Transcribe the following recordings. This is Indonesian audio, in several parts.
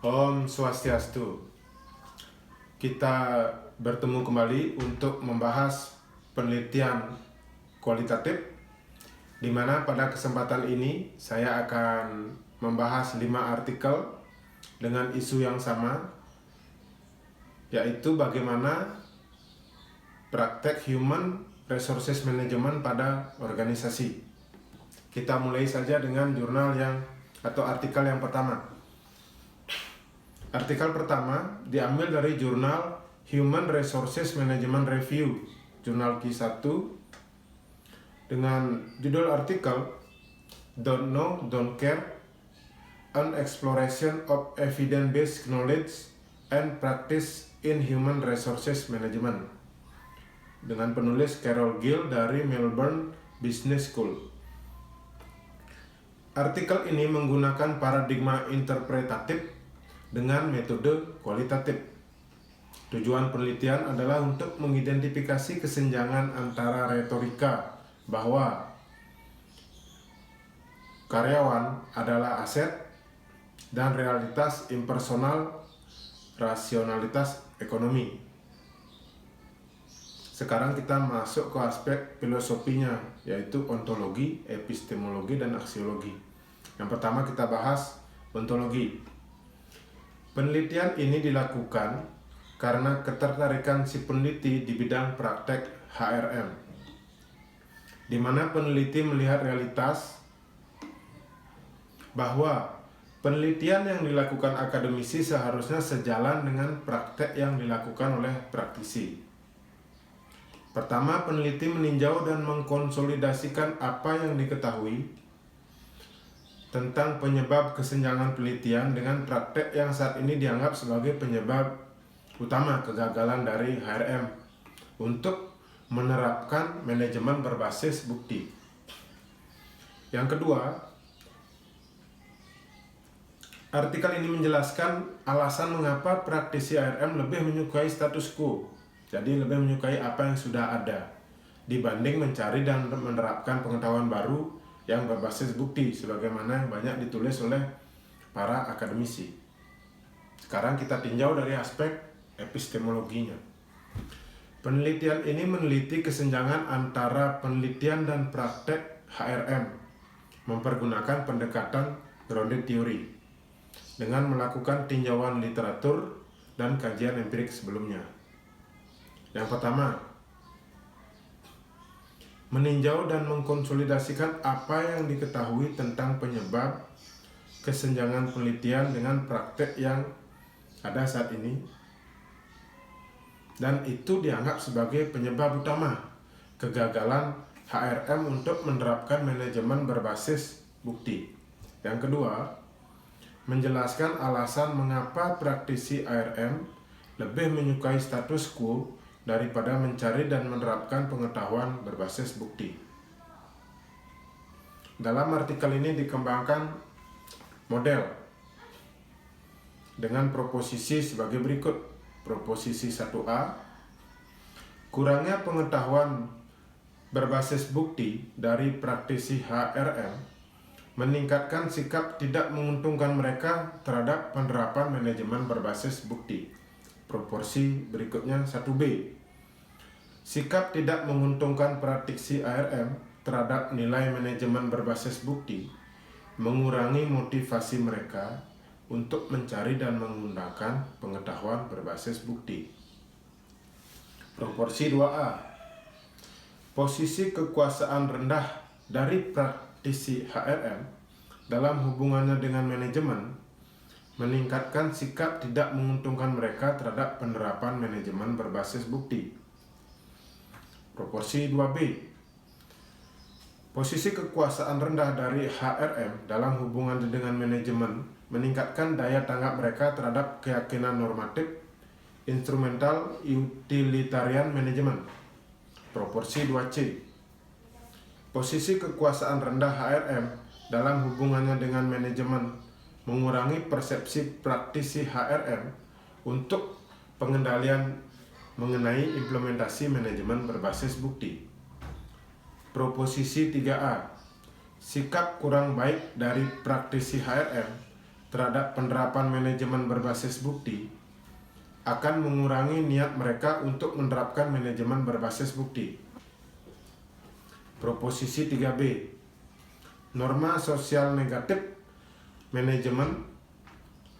Om Swastiastu. Kita bertemu kembali untuk membahas penelitian kualitatif, di mana pada kesempatan ini saya akan membahas 5 artikel dengan isu yang sama, yaitu bagaimana praktek Human Resources Management pada organisasi. Kita mulai saja dengan jurnal atau artikel yang pertama. Artikel pertama diambil dari jurnal Human Resources Management Review, jurnal Q1, dengan judul artikel Don't Know, Don't Care, An Exploration of Evidence-Based Knowledge and Practice in Human Resources Management, dengan penulis Carol Gill dari Melbourne Business School. Artikel ini menggunakan paradigma interpretatif dengan metode kualitatif. Tujuan penelitian adalah untuk mengidentifikasi kesenjangan antara retorika bahwa karyawan adalah aset dan realitas impersonal rasionalitas ekonomi. Sekarang kita masuk ke aspek filosofinya, yaitu ontologi, epistemologi, dan aksiologi. Yang pertama kita bahas ontologi. Penelitian ini dilakukan karena ketertarikan si peneliti di bidang praktek HRM, di mana peneliti melihat realitas bahwa penelitian yang dilakukan akademisi seharusnya sejalan dengan praktek yang dilakukan oleh praktisi. Pertama, peneliti meninjau dan mengkonsolidasikan apa yang diketahui tentang penyebab kesenjangan penelitian dengan praktek yang saat ini dianggap sebagai penyebab utama kegagalan dari HRM untuk menerapkan manajemen berbasis bukti. Yang kedua, artikel ini menjelaskan alasan mengapa praktisi HRM lebih menyukai status quo, jadi lebih menyukai apa yang sudah ada, dibanding mencari dan menerapkan pengetahuan baru yang berbasis bukti sebagaimana yang banyak ditulis oleh para akademisi. Sekarang kita tinjau dari aspek epistemologinya. Penelitian ini meneliti kesenjangan antara penelitian dan praktek HRM mempergunakan pendekatan grounded theory dengan melakukan tinjauan literatur dan kajian empirik sebelumnya. Yang pertama, meninjau dan mengkonsolidasikan apa yang diketahui tentang penyebab kesenjangan penelitian dengan praktek yang ada saat ini, dan itu dianggap sebagai penyebab utama kegagalan HRM untuk menerapkan manajemen berbasis bukti. Yang kedua, menjelaskan alasan mengapa praktisi HRM lebih menyukai status quo daripada mencari dan menerapkan pengetahuan berbasis bukti. Dalam artikel ini dikembangkan model dengan proposisi sebagai berikut. Proposisi 1A, kurangnya pengetahuan berbasis bukti dari praktisi HRM meningkatkan sikap tidak menguntungkan mereka terhadap penerapan manajemen berbasis bukti. Proporsi berikutnya 1B, sikap tidak menguntungkan praktisi HRM terhadap nilai manajemen berbasis bukti mengurangi motivasi mereka untuk mencari dan menggunakan pengetahuan berbasis bukti. Proporsi 2A, posisi kekuasaan rendah dari praktisi HRM dalam hubungannya dengan manajemen meningkatkan sikap tidak menguntungkan mereka terhadap penerapan manajemen berbasis bukti. Proporsi 2B, posisi kekuasaan rendah dari HRM dalam hubungan dengan manajemen meningkatkan daya tanggap mereka terhadap keyakinan normatif instrumental utilitarian manajemen. Proporsi 2C, posisi kekuasaan rendah HRM dalam hubungannya dengan manajemen mengurangi persepsi praktisi HRM untuk pengendalian mengenai implementasi manajemen berbasis bukti. Proposisi 3A, sikap kurang baik dari praktisi HRM terhadap penerapan manajemen berbasis bukti akan mengurangi niat mereka untuk menerapkan manajemen berbasis bukti. Proposisi 3B. Norma sosial negatif manajemen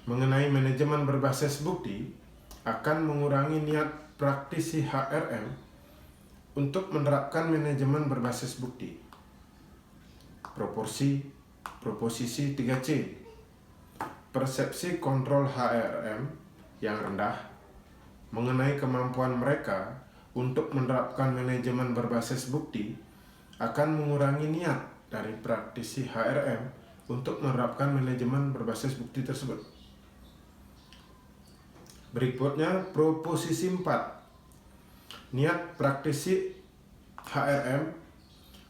mengenai manajemen berbasis bukti akan mengurangi niat praktisi HRM untuk menerapkan manajemen berbasis bukti. Proposisi 3C. Persepsi kontrol HRM yang rendah mengenai kemampuan mereka untuk menerapkan manajemen berbasis bukti akan mengurangi niat dari praktisi HRM untuk menerapkan manajemen berbasis bukti tersebut. Berikutnya, proposisi 4. Niat praktisi HRM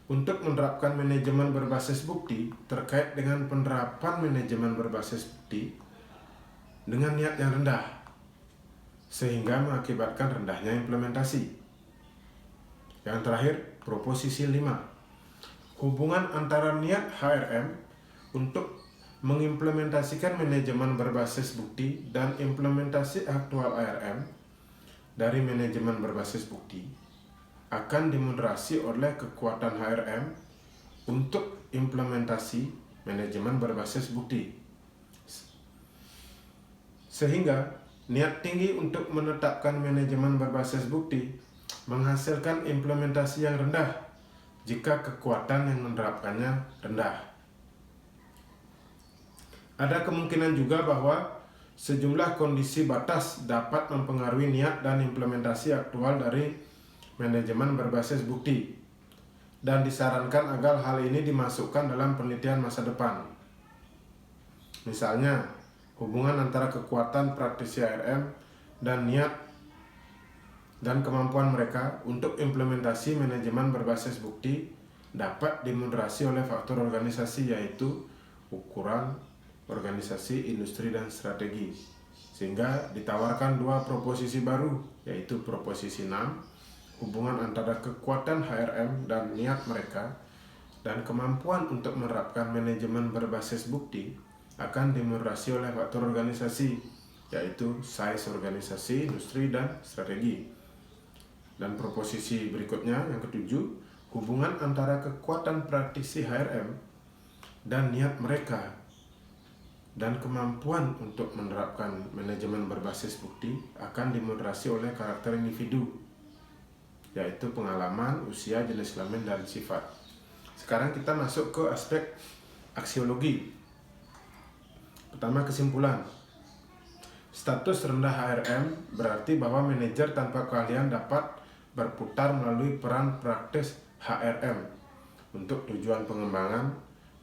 untuk menerapkan manajemen berbasis bukti terkait dengan penerapan manajemen berbasis bukti dengan niat yang rendah, sehingga mengakibatkan rendahnya implementasi. Yang terakhir, proposisi 5. Hubungan antara niat HRM untuk mengimplementasikan manajemen berbasis bukti dan implementasi aktual ARM dari manajemen berbasis bukti akan dimoderasi oleh kekuatan HRM untuk implementasi manajemen berbasis bukti. Sehingga niat tinggi untuk menetapkan manajemen berbasis bukti menghasilkan implementasi yang rendah jika kekuatan yang menerapkannya rendah. Ada kemungkinan juga bahwa sejumlah kondisi batas dapat mempengaruhi niat dan implementasi aktual dari manajemen berbasis bukti, dan disarankan agar hal ini dimasukkan dalam penelitian masa depan. Misalnya, hubungan antara kekuatan praktisi ARM dan niat dan kemampuan mereka untuk implementasi manajemen berbasis bukti dapat dimoderasi oleh faktor organisasi, yaitu ukuran organisasi, industri, dan strategi. Sehingga ditawarkan dua proposisi baru, yaitu proposisi 6, hubungan antara kekuatan HRM dan niat mereka dan kemampuan untuk menerapkan manajemen berbasis bukti akan dimoderasi oleh faktor organisasi, yaitu size organisasi, industri, dan strategi. Dan proposisi berikutnya, yang ketujuh, hubungan antara kekuatan praktisi HRM dan niat mereka dan kemampuan untuk menerapkan manajemen berbasis bukti akan dimoderasi oleh karakter individu, yaitu pengalaman, usia, jenis kelamin, dan sifat. Sekarang kita masuk ke aspek aksiologi. Pertama, kesimpulan. Status rendah HRM berarti bahwa manajer tanpa keahlian dapat berputar melalui peran praktis HRM untuk tujuan pengembangan,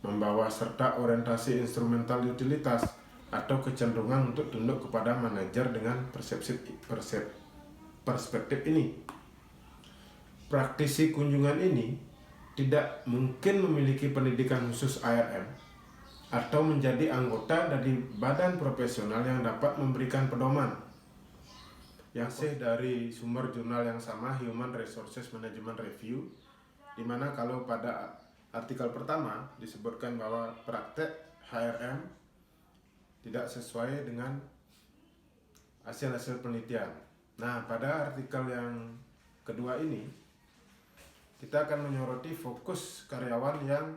membawa serta orientasi instrumental utilitas atau kecenderungan untuk tunduk kepada manajer dengan perspektif ini. Praktisi kunjungan ini tidak mungkin memiliki pendidikan khusus ARM atau menjadi anggota dari badan profesional yang dapat memberikan pedoman. Yang dari sumber jurnal yang sama, Human Resources Management Review, di mana kalau pada artikel pertama disebutkan bahwa praktek HRM tidak sesuai dengan hasil-hasil penelitian. Nah, pada artikel yang kedua ini kita akan menyoroti fokus karyawan yang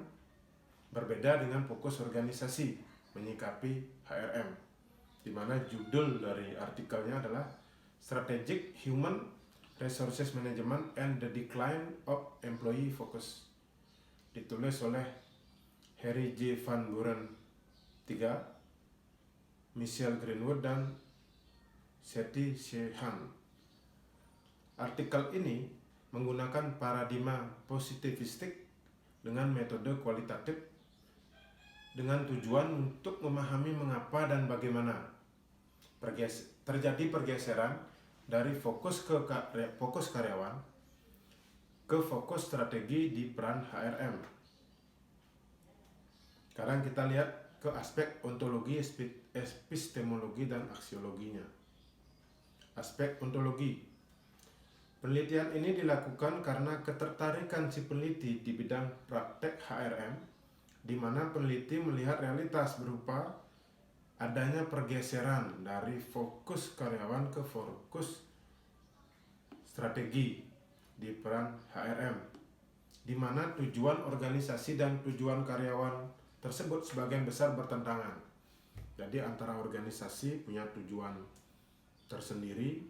berbeda dengan fokus organisasi menyikapi HRM, di mana judul dari artikelnya adalah Strategic Human Resources Management and the Decline of Employee Focus, ditulis oleh Harry J. Van Buren III, Michelle Greenwood, dan Seti Sheehan. Artikel ini menggunakan paradigma positivistik dengan metode kualitatif dengan tujuan untuk memahami mengapa dan bagaimana terjadi pergeseran dari fokus karyawan ke fokus strategi di peran HRM. Sekarang kita lihat ke aspek ontologi, epistemologi, dan aksiologinya. Aspek ontologi. Penelitian ini dilakukan karena ketertarikan si peneliti di bidang praktek HRM, di mana peneliti melihat realitas berupa adanya pergeseran dari fokus karyawan ke fokus strategi di peran HRM, di mana tujuan organisasi dan tujuan karyawan tersebut sebagian besar bertentangan. Jadi antara organisasi punya tujuan tersendiri,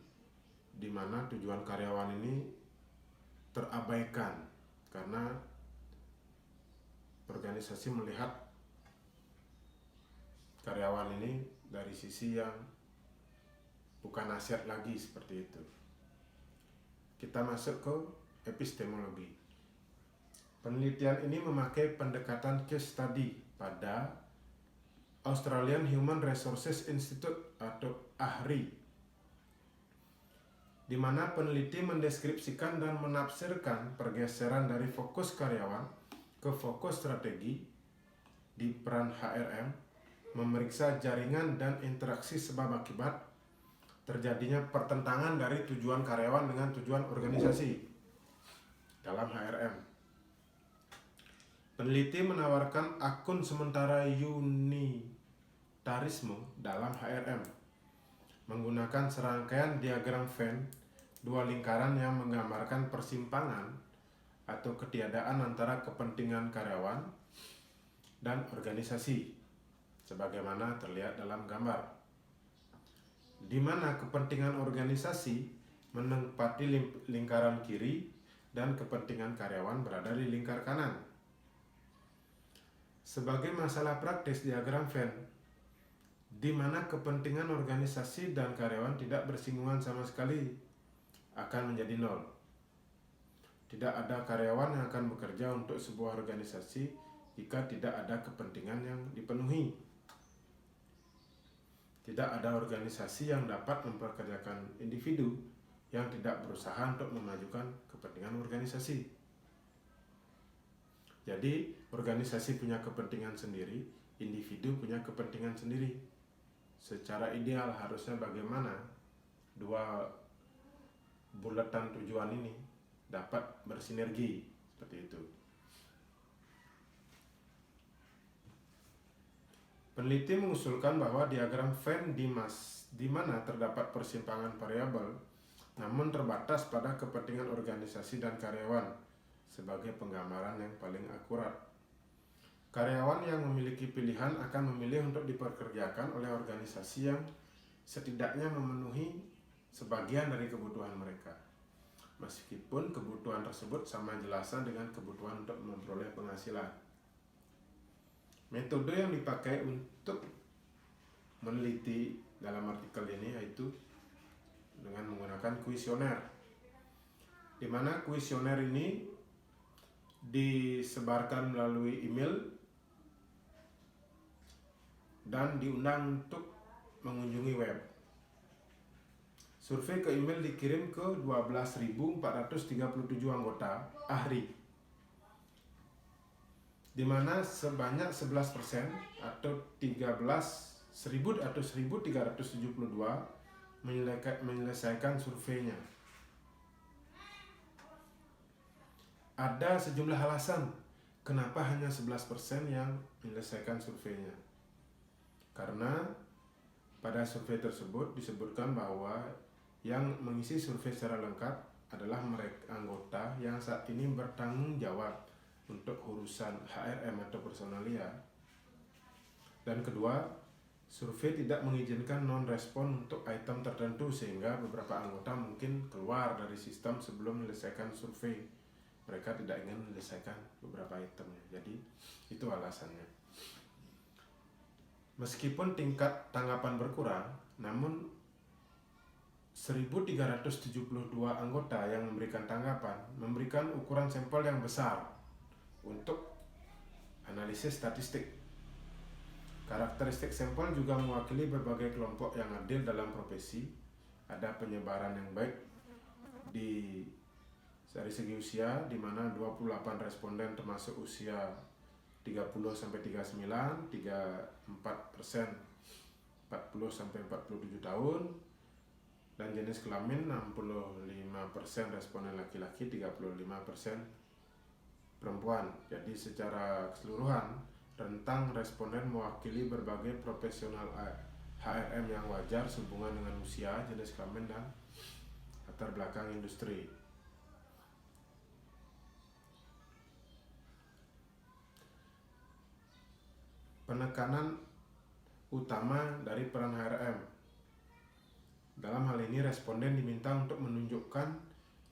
di mana tujuan karyawan ini terabaikan karena organisasi melihat karyawan ini dari sisi yang bukan nasihat lagi, seperti itu. Kita masuk ke epistemologi. Penelitian ini memakai pendekatan case study pada Australian Human Resources Institute atau AHRI, di mana peneliti mendeskripsikan dan menafsirkan pergeseran dari fokus karyawan ke fokus strategi di peran HRM, memeriksa jaringan dan interaksi sebab akibat terjadinya pertentangan dari tujuan karyawan dengan tujuan organisasi dalam HRM. Peneliti menawarkan akun sementara unitarisme dalam HRM menggunakan serangkaian diagram Venn, dua lingkaran yang menggambarkan persimpangan atau ketiadaan antara kepentingan karyawan dan organisasi, sebagaimana terlihat dalam gambar, di mana kepentingan organisasi menempati lingkaran kiri dan kepentingan karyawan berada di lingkar kanan. Sebagai masalah praktis diagram Venn, di mana kepentingan organisasi dan karyawan tidak bersinggungan sama sekali, akan menjadi nol. Tidak ada karyawan yang akan bekerja untuk sebuah organisasi jika tidak ada kepentingan yang dipenuhi. Tidak ada organisasi yang dapat memperkerjakan individu yang tidak berusaha untuk memajukan kepentingan organisasi. Jadi, organisasi punya kepentingan sendiri, individu punya kepentingan sendiri. Secara ideal harusnya bagaimana dua bulatan tujuan ini dapat bersinergi, seperti itu. Peneliti mengusulkan bahwa diagram Venn di mana terdapat persimpangan variabel, namun terbatas pada kepentingan organisasi dan karyawan sebagai penggambaran yang paling akurat. Karyawan yang memiliki pilihan akan memilih untuk diperkerjakan oleh organisasi yang setidaknya memenuhi sebagian dari kebutuhan mereka, meskipun kebutuhan tersebut sama jelasnya dengan kebutuhan untuk memperoleh penghasilan. Metode yang dipakai untuk meneliti dalam artikel ini yaitu dengan menggunakan kuesioner, di mana kuesioner ini disebarkan melalui email dan diundang untuk mengunjungi web. Survei ke email dikirim ke 12.437 anggota AHRI, di mana sebanyak 11% atau 13.000 atau 1.372 menyelesaikan surveinya. Ada sejumlah alasan kenapa hanya 11% yang menyelesaikan surveinya. Karena pada survei tersebut disebutkan bahwa yang mengisi survei secara lengkap adalah mereka anggota yang saat ini bertanggung jawab untuk urusan HRM atau personalia. Dan kedua, survei tidak mengizinkan non-respon untuk item tertentu sehingga beberapa anggota mungkin keluar dari sistem sebelum menyelesaikan survei. Mereka tidak ingin menyelesaikan beberapa itemnya. Jadi itu alasannya. Meskipun tingkat tanggapan berkurang, namun 1.372 anggota yang memberikan tanggapan memberikan ukuran sampel yang besar untuk analisis statistik. Karakteristik sampel juga mewakili berbagai kelompok yang adil dalam profesi. Ada penyebaran yang baik dari segi usia, di mana 28 responden termasuk usia 30-39, 34% 40-47 tahun, dan jenis kelamin 65% responden laki-laki, 35% perempuan. Jadi secara keseluruhan rentang responden mewakili berbagai profesional HRM yang wajar sehubungan dengan usia, jenis kelamin, dan latar belakang industri. Penekanan utama dari peran HRM. Dalam hal ini responden diminta untuk menunjukkan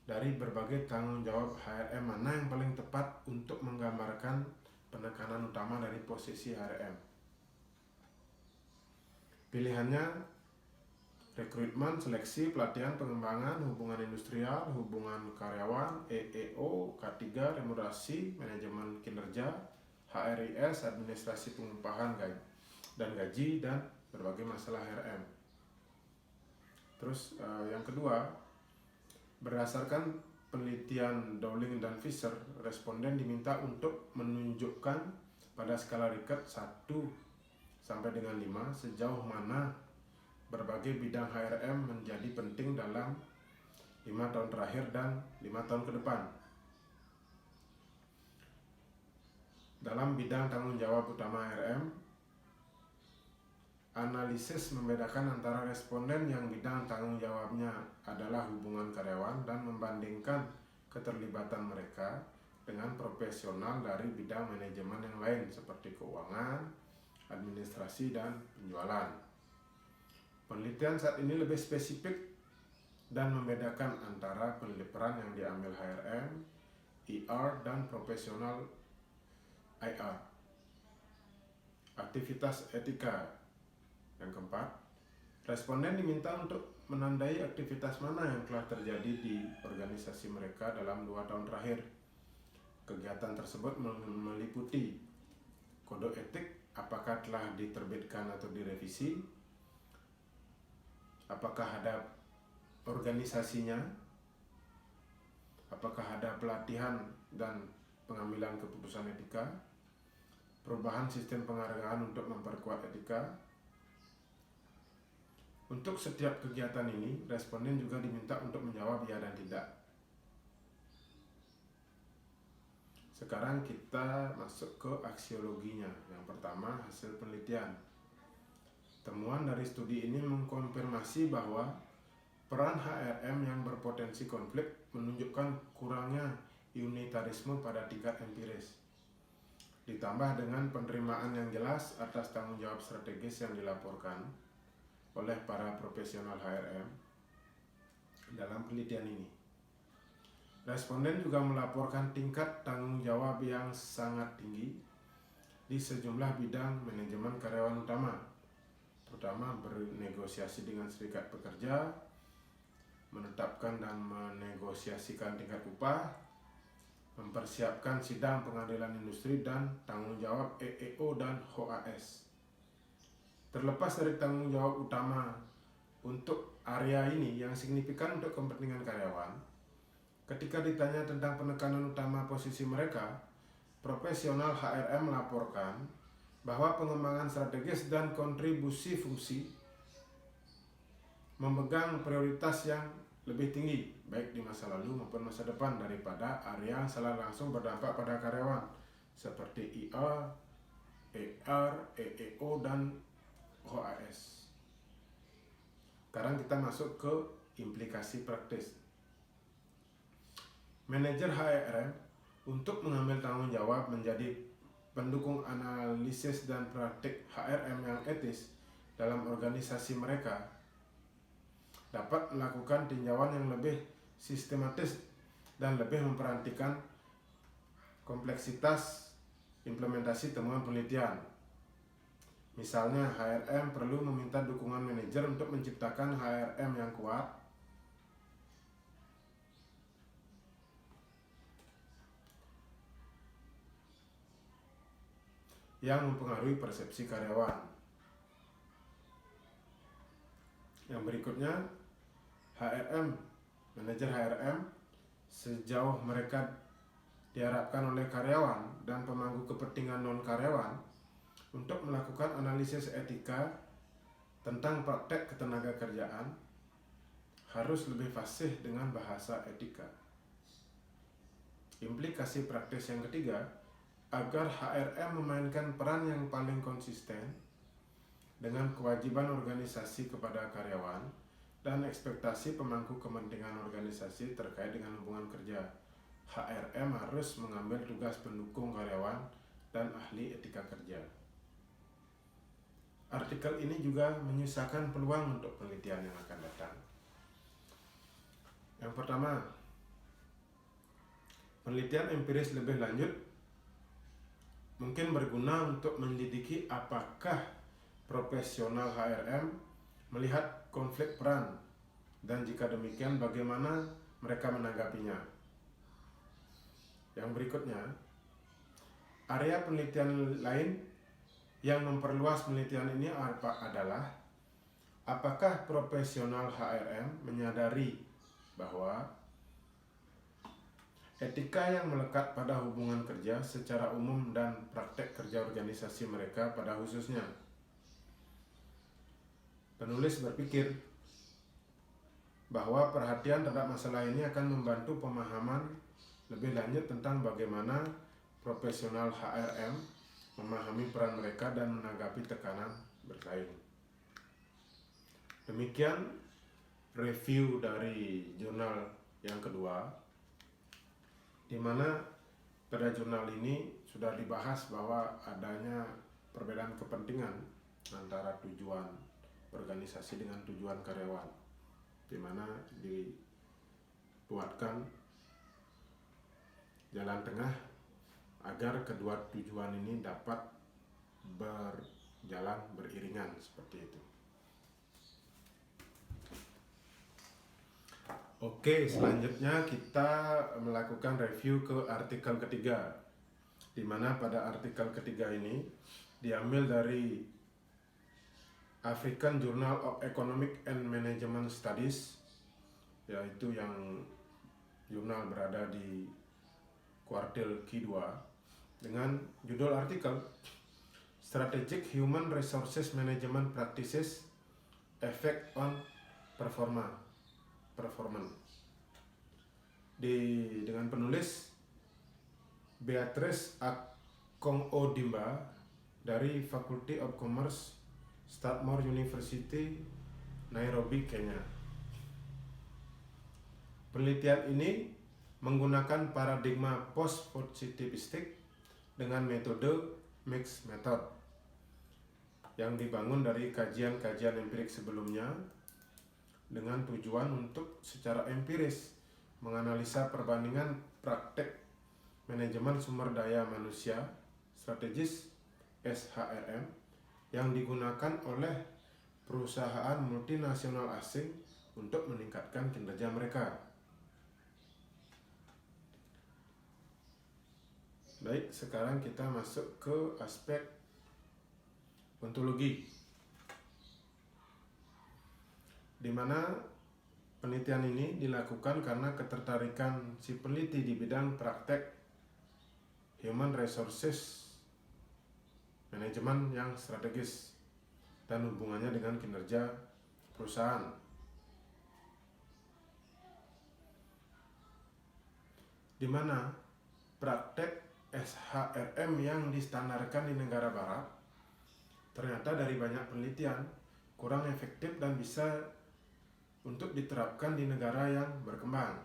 dari berbagai tanggung jawab HRM mana yang paling tepat untuk menggambarkan penekanan utama dari posisi HRM. Pilihannya rekrutmen, seleksi, pelatihan, pengembangan, hubungan industrial, hubungan karyawan, EEO, K3, remunerasi, manajemen kinerja, HRIS, administrasi pengupahan dan gaji, dan berbagai masalah HRM. Terus yang kedua, berdasarkan penelitian Dowling dan Fisher, responden diminta untuk menunjukkan pada skala Likert 1 sampai dengan 5 sejauh mana berbagai bidang HRM menjadi penting dalam 5 tahun terakhir dan 5 tahun ke depan. Dalam bidang tanggung jawab utama HRM, analisis membedakan antara responden yang bidang tanggung jawabnya adalah hubungan karyawan dan membandingkan keterlibatan mereka dengan profesional dari bidang manajemen yang lain seperti keuangan, administrasi, dan penjualan. Penelitian saat ini lebih spesifik dan membedakan antara peran yang diambil HRM, ER, dan profesional IR. Aktivitas etika. Yang keempat, responden diminta untuk menandai aktivitas mana yang telah terjadi di organisasi mereka dalam 2 tahun terakhir. Kegiatan tersebut meliputi kode etik, apakah telah diterbitkan atau direvisi, apakah ada organisasinya, apakah ada pelatihan dan pengambilan keputusan etika, perubahan sistem penghargaan untuk memperkuat etika. Untuk setiap kegiatan ini, responden juga diminta untuk menjawab ya dan tidak. Sekarang kita masuk ke aksiologinya. Yang pertama, hasil penelitian. Temuan dari studi ini mengkonfirmasi bahwa peran HRM yang berpotensi konflik menunjukkan kurangnya unitarisme pada tingkat empiris. Ditambah dengan penerimaan yang jelas atas tanggung jawab strategis yang dilaporkan oleh para profesional HRM dalam penelitian ini. Responden juga melaporkan tingkat tanggung jawab yang sangat tinggi di sejumlah bidang manajemen karyawan utama, terutama bernegosiasi dengan serikat pekerja, menetapkan dan menegosiasikan tingkat upah, mempersiapkan sidang pengadilan industri, dan tanggung jawab EEO dan HOAS. Terlepas dari tanggung jawab utama untuk area ini yang signifikan untuk kepentingan karyawan, ketika ditanya tentang penekanan utama posisi mereka, profesional HRM melaporkan bahwa pengembangan strategis dan kontribusi fungsi memegang prioritas yang lebih tinggi, baik di masa lalu maupun masa depan, daripada area yang secara langsung berdampak pada karyawan, seperti IR, ER, EEO, dan HOAS. Sekarang kita masuk ke implikasi praktis. Manajer HRM untuk mengambil tanggung jawab menjadi pendukung analisis dan praktik HRM yang etis dalam organisasi mereka, dapat melakukan tinjauan yang lebih sistematis dan lebih memperhatikan kompleksitas implementasi temuan penelitian. Misalnya, HRM perlu meminta dukungan manajer untuk menciptakan HRM yang kuat, yang mempengaruhi persepsi karyawan. Yang berikutnya, manajer HRM sejauh mereka diharapkan oleh karyawan dan pemangku kepentingan non-karyawan untuk melakukan analisis etika tentang praktek ketenaga kerjaan, harus lebih fasih dengan bahasa etika. Implikasi praktis yang ketiga, agar HRM memainkan peran yang paling konsisten dengan kewajiban organisasi kepada karyawan dan ekspektasi pemangku kepentingan organisasi terkait dengan hubungan kerja. HRM harus mengambil tugas pendukung karyawan dan ahli etika kerja. Artikel ini juga menyisakan peluang untuk penelitian yang akan datang. Yang pertama, penelitian empiris lebih lanjut mungkin berguna untuk menyelidiki apakah profesional HRM melihat konflik peran, dan jika demikian bagaimana mereka menanggapinya. Yang berikutnya, area penelitian lain yang memperluas penelitian ini adalah apakah profesional HRM menyadari bahwa etika yang melekat pada hubungan kerja secara umum dan praktek kerja organisasi mereka pada khususnya. Penulis berpikir bahwa perhatian terhadap masalah ini akan membantu pemahaman lebih lanjut tentang bagaimana profesional HRM memahami peran mereka dan menanggapi tekanan bersaing. Demikian review dari jurnal yang kedua, di mana pada jurnal ini sudah dibahas bahwa adanya perbedaan kepentingan antara tujuan organisasi dengan tujuan karyawan, di mana dibuatkan jalan tengah agar kedua tujuan ini dapat berjalan beriringan seperti itu. Oke, selanjutnya kita melakukan review ke artikel ketiga, di mana pada artikel ketiga ini diambil dari African Journal of Economic and Management Studies, yaitu yang jurnal berada di kuartil Q2, dengan judul artikel Strategic Human Resources Management Practices Effect on Performance dengan penulis Beatrice Akong Odimba dari Faculty of Commerce, Strathmore University, Nairobi, Kenya. Penelitian ini menggunakan paradigma post-positivistik dengan metode mixed method yang dibangun dari kajian-kajian empirik sebelumnya, dengan tujuan untuk secara empiris menganalisa perbandingan praktek manajemen sumber daya manusia strategis (SHRM) yang digunakan oleh perusahaan multinasional asing untuk meningkatkan kinerja mereka. Baik, sekarang kita masuk ke aspek ontologi, di mana penelitian ini dilakukan karena ketertarikan si peneliti di bidang praktek human resources manajemen yang strategis dan hubungannya dengan kinerja perusahaan. Di mana praktek SHRM yang distandarkan di negara barat ternyata dari banyak penelitian kurang efektif dan bisa untuk diterapkan di negara yang berkembang.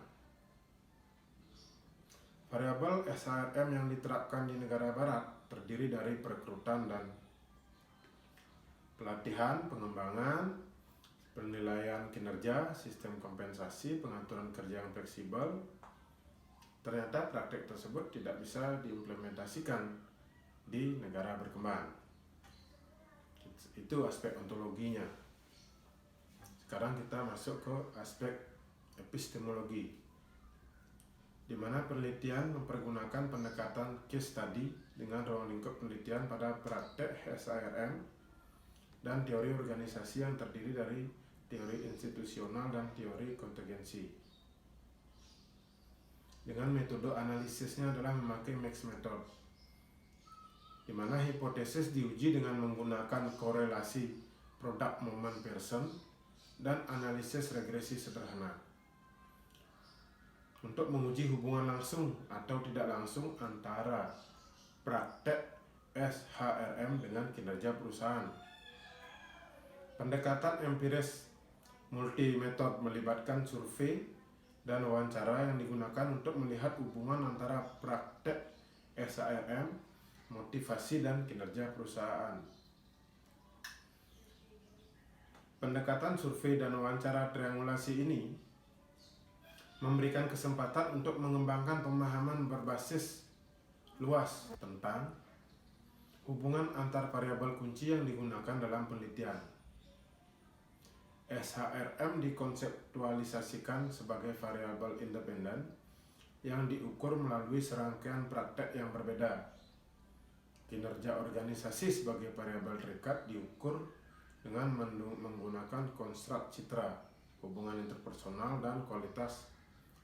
Variabel SHRM yang diterapkan di negara barat terdiri dari perekrutan dan pelatihan, pengembangan, penilaian kinerja, sistem kompensasi, pengaturan kerja yang fleksibel. Ternyata praktek tersebut tidak bisa diimplementasikan di negara berkembang. Itu aspek ontologinya. Sekarang kita masuk ke aspek epistemologi, di mana penelitian mempergunakan pendekatan case study dengan ruang lingkup penelitian pada praktek SHRM dan teori organisasi yang terdiri dari teori institusional dan teori kontingensi. Dengan metode analisisnya adalah memakai mixed method, di mana hipotesis diuji dengan menggunakan korelasi product moment person dan analisis regresi sederhana untuk menguji hubungan langsung atau tidak langsung antara praktek SHRM dengan kinerja perusahaan. Pendekatan empiris multi metode melibatkan survei dan wawancara yang digunakan untuk melihat hubungan antara praktek SHRM, motivasi, dan kinerja perusahaan. Pendekatan survei dan wawancara triangulasi ini memberikan kesempatan untuk mengembangkan pemahaman berbasis luas tentang hubungan antar variabel kunci yang digunakan dalam penelitian. SHRM dikonseptualisasikan sebagai variabel independen yang diukur melalui serangkaian praktek yang berbeda. Kinerja organisasi sebagai variabel terikat diukur dengan menggunakan konstruk citra, hubungan interpersonal, dan kualitas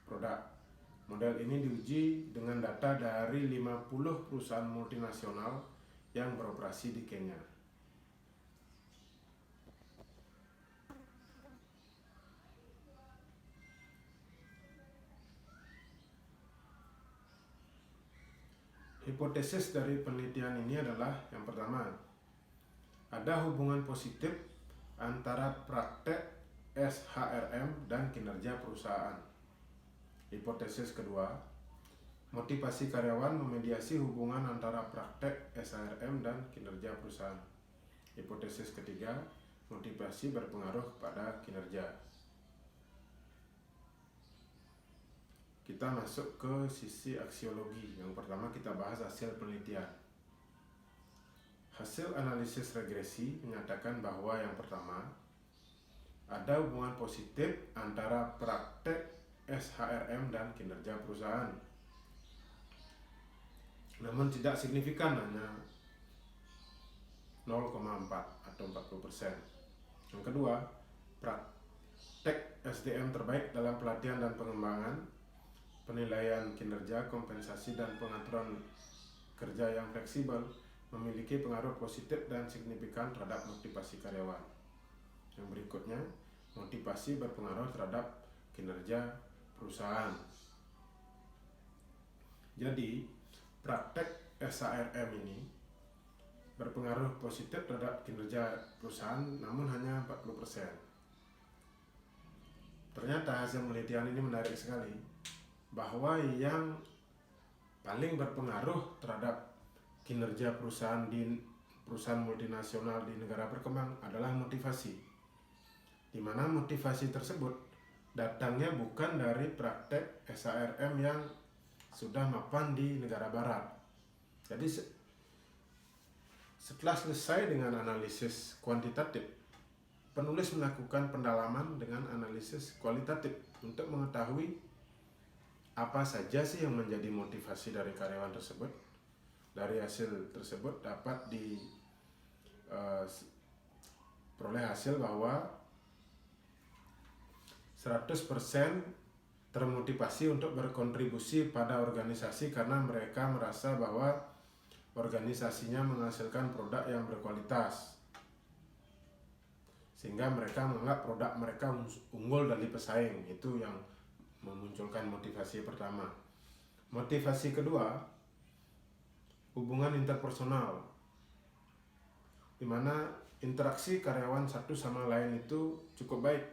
produk. Model ini diuji dengan data dari 50 perusahaan multinasional yang beroperasi di Kenya. Hipotesis dari penelitian ini adalah yang pertama, ada hubungan positif antara praktek SHRM dan kinerja perusahaan. Hipotesis kedua, motivasi karyawan memediasi hubungan antara praktek SHRM dan kinerja perusahaan. Hipotesis ketiga, motivasi berpengaruh pada kinerja. Kita masuk ke sisi aksiologi. Yang pertama kita bahas hasil penelitian. Hasil analisis regresi menyatakan bahwa yang pertama, ada hubungan positif antara praktek SHRM dan kinerja perusahaan. Namun tidak signifikan, hanya 0,4 atau 40%. Yang kedua, praktek SDM terbaik dalam pelatihan dan pengembangan, penilaian kinerja, kompensasi, dan pengaturan kerja yang fleksibel memiliki pengaruh positif dan signifikan terhadap motivasi karyawan. Yang berikutnya, motivasi berpengaruh terhadap kinerja perusahaan. Jadi, praktek SHRM ini berpengaruh positif terhadap kinerja perusahaan, namun hanya 40%. Ternyata hasil penelitian ini menarik sekali, bahwa yang paling berpengaruh terhadap kinerja perusahaan di perusahaan multinasional di negara berkembang adalah motivasi, di mana motivasi tersebut datangnya bukan dari praktek SHRM yang sudah mapan di negara barat. Jadi setelah selesai dengan analisis kuantitatif, penulis melakukan pendalaman dengan analisis kualitatif untuk mengetahui apa saja sih yang menjadi motivasi dari karyawan tersebut. Dari hasil tersebut dapat diperoleh hasil bahwa 100% termotivasi untuk berkontribusi pada organisasi karena mereka merasa bahwa organisasinya menghasilkan produk yang berkualitas, sehingga mereka menganggap produk mereka unggul dari pesaing. Itu yang memunculkan motivasi pertama. Motivasi kedua, hubungan interpersonal, di mana interaksi karyawan satu sama lain itu cukup baik,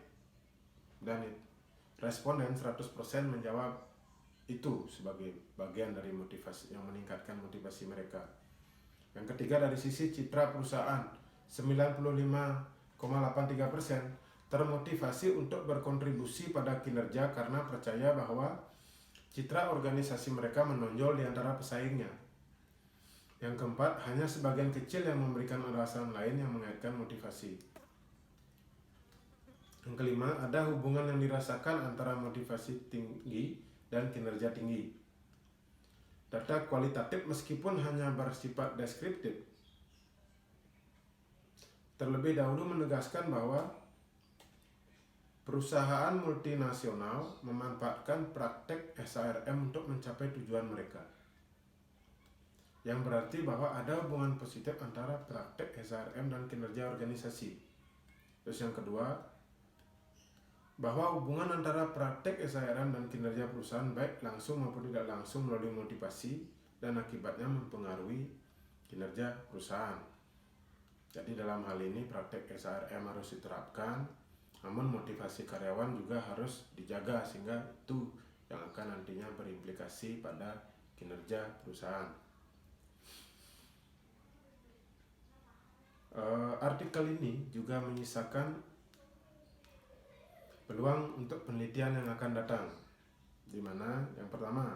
dan responden 100% menjawab itu sebagai bagian dari motivasi yang meningkatkan motivasi mereka. Yang ketiga, dari sisi citra perusahaan, 95,83% termotivasi untuk berkontribusi pada kinerja karena percaya bahwa citra organisasi mereka menonjol di antara pesaingnya. Yang keempat, hanya sebagian kecil yang memberikan alasan lain yang mengaitkan motivasi. Yang kelima, ada hubungan yang dirasakan antara motivasi tinggi dan kinerja tinggi. Data kualitatif meskipun hanya bersifat deskriptif, terlebih dahulu menegaskan bahwa perusahaan multinasional memanfaatkan praktek SHRM untuk mencapai tujuan mereka. Yang berarti bahwa ada hubungan positif antara praktek SHRM dan kinerja organisasi. Terus yang kedua, bahwa hubungan antara praktek SHRM dan kinerja perusahaan baik langsung maupun tidak langsung melalui motivasi dan akibatnya mempengaruhi kinerja perusahaan. Jadi dalam hal ini praktek SARM harus diterapkan, namun motivasi karyawan juga harus dijaga sehingga itu yang akan nantinya berimplikasi pada kinerja perusahaan. Artikel ini juga menyisakan peluang untuk penelitian yang akan datang, di mana yang pertama,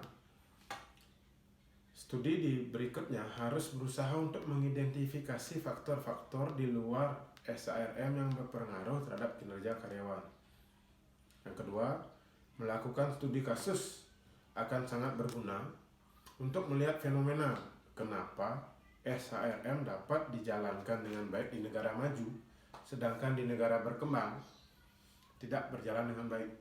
studi di berikutnya harus berusaha untuk mengidentifikasi faktor-faktor di luar SARM yang berpengaruh terhadap kinerja karyawan. Yang kedua, melakukan studi kasus akan sangat berguna untuk melihat fenomena kenapa SARM dapat dijalankan dengan baik di negara maju, sedangkan di negara berkembang tidak berjalan dengan baik.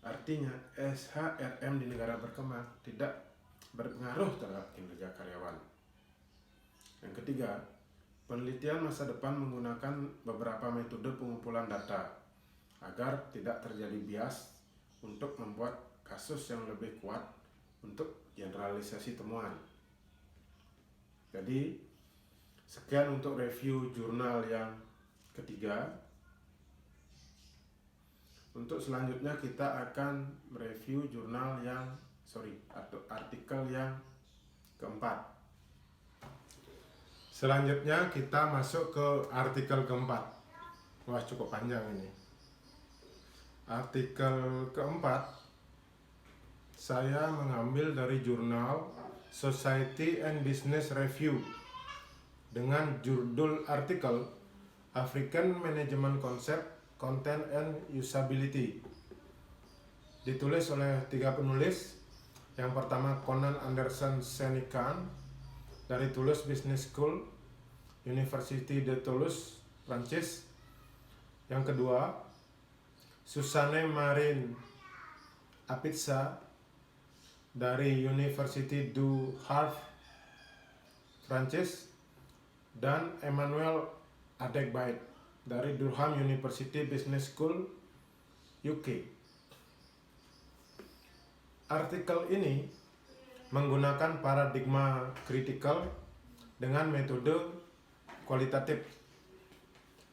Artinya SHRM di negara berkembang tidak berpengaruh terhadap kinerja karyawan. Yang ketiga, penelitian masa depan menggunakan beberapa metode pengumpulan data agar tidak terjadi bias untuk membuat kasus yang lebih kuat untuk generalisasi temuan. Jadi, sekian untuk review jurnal yang ketiga. Untuk selanjutnya kita akan mereview artikel yang keempat. Selanjutnya kita masuk ke artikel keempat. Wah, cukup panjang ini. Artikel keempat saya mengambil dari jurnal Society and Business Review dengan judul artikel African Management Concept, Content and Usability. Ditulis oleh 3 penulis. Yang pertama Conan Anderson Senican dari Toulouse Business School, University de Toulouse, Prancis. Yang kedua Susanne Marin Apitza dari University du Havre, Prancis, dan Emmanuel Adegbite dari Durham University Business School, UK. Artikel ini menggunakan paradigma kritikal dengan metode kualitatif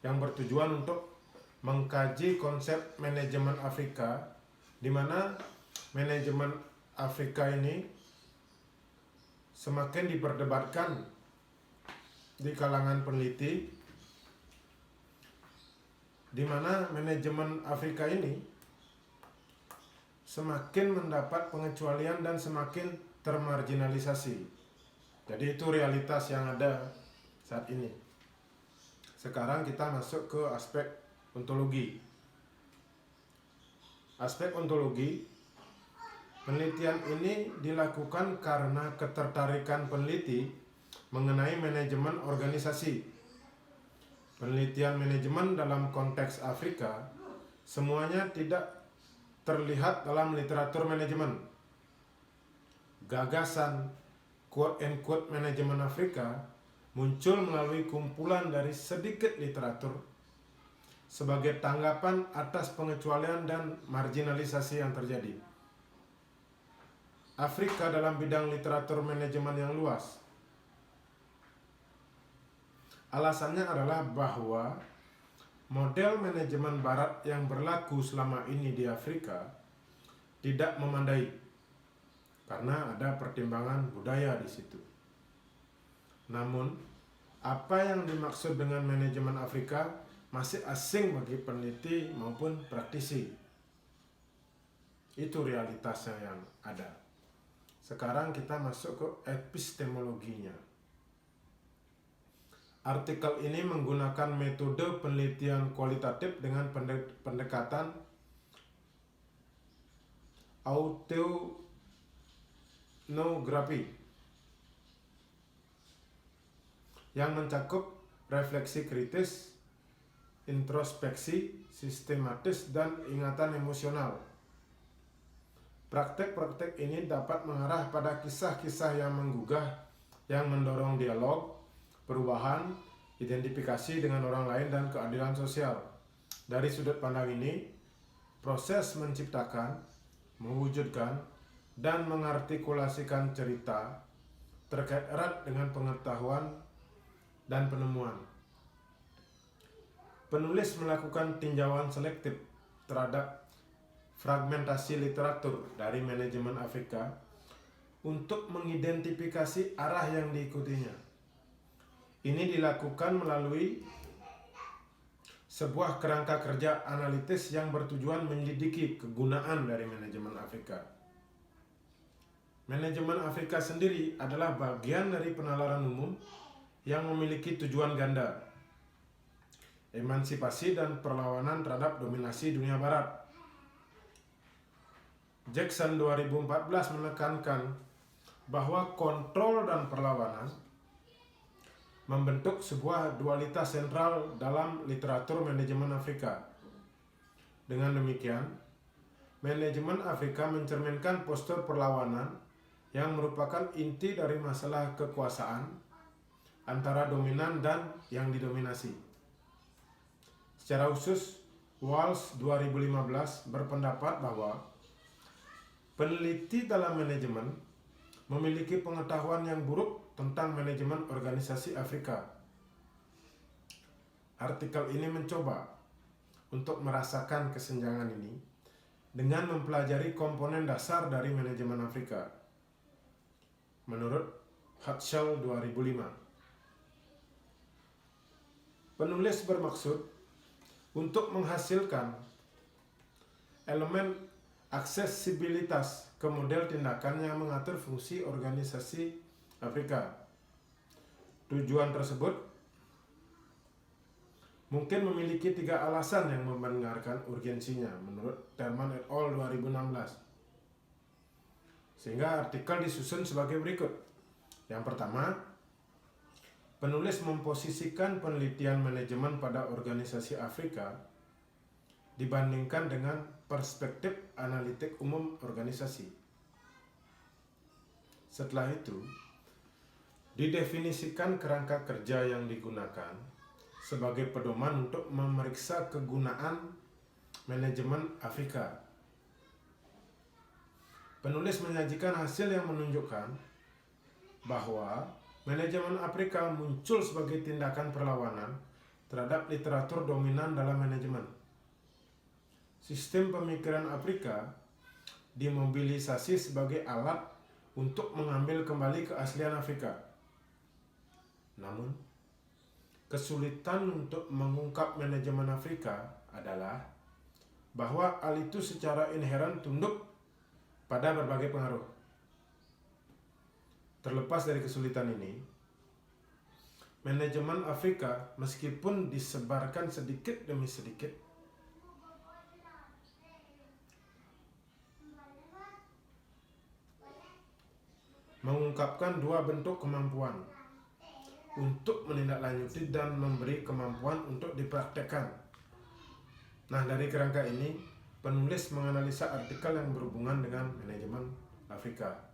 yang bertujuan untuk mengkaji konsep manajemen Afrika, di mana manajemen Afrika ini semakin diperdebatkan di kalangan peneliti, di mana manajemen Afrika ini semakin mendapat pengecualian dan semakin termarginalisasi. Jadi itu realitas yang ada saat ini. Sekarang kita masuk ke aspek ontologi. Aspek ontologi, penelitian ini dilakukan karena ketertarikan peneliti mengenai manajemen organisasi. Penelitian manajemen dalam konteks Afrika semuanya tidak terlihat dalam literatur manajemen. Gagasan quote-unquote manajemen Afrika muncul melalui kumpulan dari sedikit literatur sebagai tanggapan atas pengecualian dan marginalisasi yang terjadi. Afrika dalam bidang literatur manajemen yang luas. Alasannya adalah bahwa model manajemen barat yang berlaku selama ini di Afrika tidak memadai karena ada pertimbangan budaya di situ. Namun, apa yang dimaksud dengan manajemen Afrika masih asing bagi peneliti maupun praktisi. Itu realitasnya yang ada. Sekarang kita masuk ke epistemologinya. Artikel ini menggunakan metode penelitian kualitatif dengan pendekatan autoetnografi yang mencakup refleksi kritis, introspeksi, sistematis, dan ingatan emosional. Praktek-praktek ini dapat mengarah pada kisah-kisah yang menggugah, yang mendorong dialog, perubahan, identifikasi dengan orang lain, dan keadilan sosial. Dari sudut pandang ini, proses menciptakan, mewujudkan, dan mengartikulasikan cerita terkait erat dengan pengetahuan dan penemuan. Penulis melakukan tinjauan selektif terhadap fragmentasi literatur dari manajemen Afrika untuk mengidentifikasi arah yang diikutinya. Ini dilakukan melalui sebuah kerangka kerja analitis yang bertujuan menyelidiki kegunaan dari manajemen Afrika. Manajemen Afrika sendiri adalah bagian dari penalaran umum yang memiliki tujuan ganda, emansipasi dan perlawanan terhadap dominasi dunia barat. Jackson 2014 menekankan bahwa kontrol dan perlawanan membentuk sebuah dualitas sentral dalam literatur manajemen Afrika. Dengan demikian, manajemen Afrika mencerminkan postur perlawanan yang merupakan inti dari masalah kekuasaan antara dominan dan yang didominasi. Secara khusus, Walsh 2015 berpendapat bahwa peneliti dalam manajemen memiliki pengetahuan yang buruk tentang manajemen organisasi Afrika. Artikel ini mencoba untuk merasakan kesenjangan ini dengan mempelajari komponen dasar dari manajemen Afrika. Menurut Hatchell 2005, penulis bermaksud untuk menghasilkan elemen aksesibilitas ke model tindakan yang mengatur fungsi organisasi Afrika. Tujuan tersebut mungkin memiliki 3 alasan yang membenarkan urgensinya menurut Terman et al. 2016. Sehingga artikel disusun sebagai berikut. Yang pertama, penulis memposisikan penelitian manajemen pada organisasi Afrika dibandingkan dengan perspektif analitik umum organisasi. Setelah itu, didefinisikan kerangka kerja yang digunakan sebagai pedoman untuk memeriksa kegunaan manajemen Afrika. Penulis menyajikan hasil yang menunjukkan bahwa manajemen Afrika muncul sebagai tindakan perlawanan terhadap literatur dominan dalam manajemen. Sistem pemikiran Afrika dimobilisasi sebagai alat untuk mengambil kembali keaslian Afrika. Namun, kesulitan untuk mengungkap manajemen Afrika adalah bahwa hal itu secara inheren tunduk pada berbagai pengaruh. Terlepas dari kesulitan ini, manajemen Afrika meskipun disebarkan sedikit demi sedikit, mengungkapkan 2 bentuk kemampuan untuk menindaklanjuti dan memberi kemampuan untuk dipraktekkan. Nah, dari kerangka ini, penulis menganalisa artikel yang berhubungan dengan manajemen Afrika.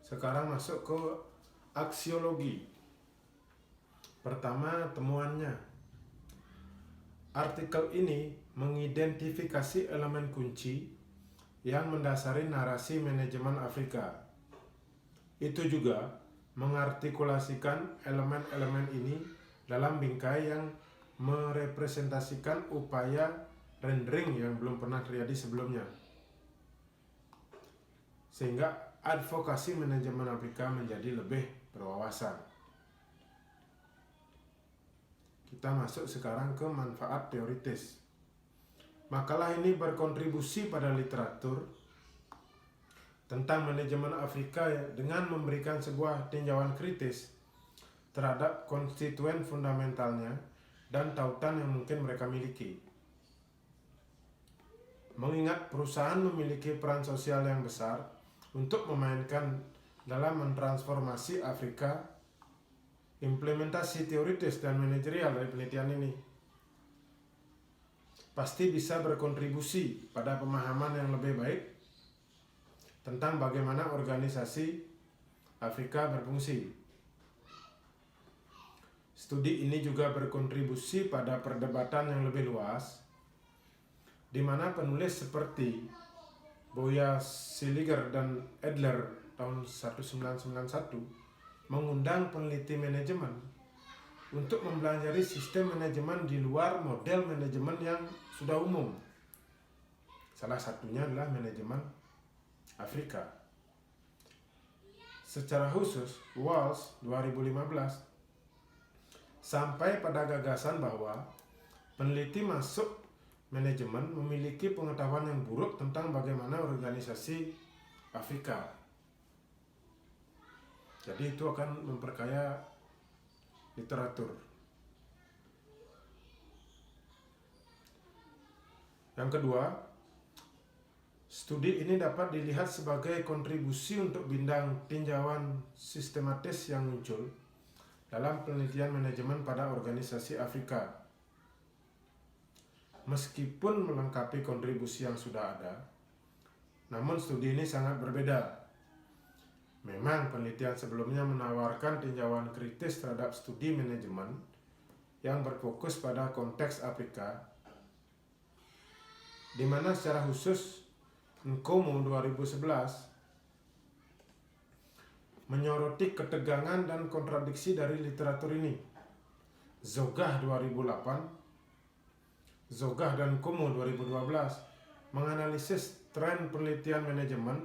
Sekarang masuk ke aksiologi. Pertama, temuannya. Artikel ini mengidentifikasi elemen kunci yang mendasari narasi manajemen Afrika. Itu juga mengartikulasikan elemen-elemen ini dalam bingkai yang merepresentasikan upaya rendering yang belum pernah terjadi sebelumnya. Sehingga advokasi manajemen Afrika menjadi lebih berwawasan. Kita masuk sekarang ke manfaat teoritis. Makalah ini berkontribusi pada literatur tentang manajemen Afrika dengan memberikan sebuah tinjauan kritis terhadap konstituen fundamentalnya dan tautan yang mungkin mereka miliki. mengingat perusahaan memiliki peran sosial yang besar untuk memainkan dalam mentransformasi Afrika. Implementasi teoritis dan manajerial dari penelitian ini pasti bisa berkontribusi pada pemahaman yang lebih baik tentang bagaimana organisasi Afrika berfungsi. Studi ini juga berkontribusi pada perdebatan yang lebih luas, di mana penulis seperti Boya Siliger dan Adler tahun 1991 mengundang peneliti manajemen untuk mempelajari sistem manajemen di luar model manajemen yang sudah umum. Salah satunya adalah manajemen Afrika. Secara khusus, Walsh 2015 sampai pada gagasan bahwa peneliti masuk manajemen memiliki pengetahuan yang buruk tentang bagaimana organisasi Afrika. Jadi itu akan memperkaya literatur. Yang kedua, studi ini dapat dilihat sebagai kontribusi untuk bidang tinjauan sistematis yang muncul dalam penelitian manajemen pada organisasi Afrika. Meskipun melengkapi kontribusi yang sudah ada, namun studi ini sangat berbeda. Memang penelitian sebelumnya menawarkan tinjauan kritis terhadap studi manajemen yang berfokus pada konteks Afrika, di mana secara khusus Nkomo 2011 menyoroti ketegangan dan kontradiksi dari literatur ini. Zogah 2008, Zogah dan Nkomo 2012 menganalisis tren penelitian manajemen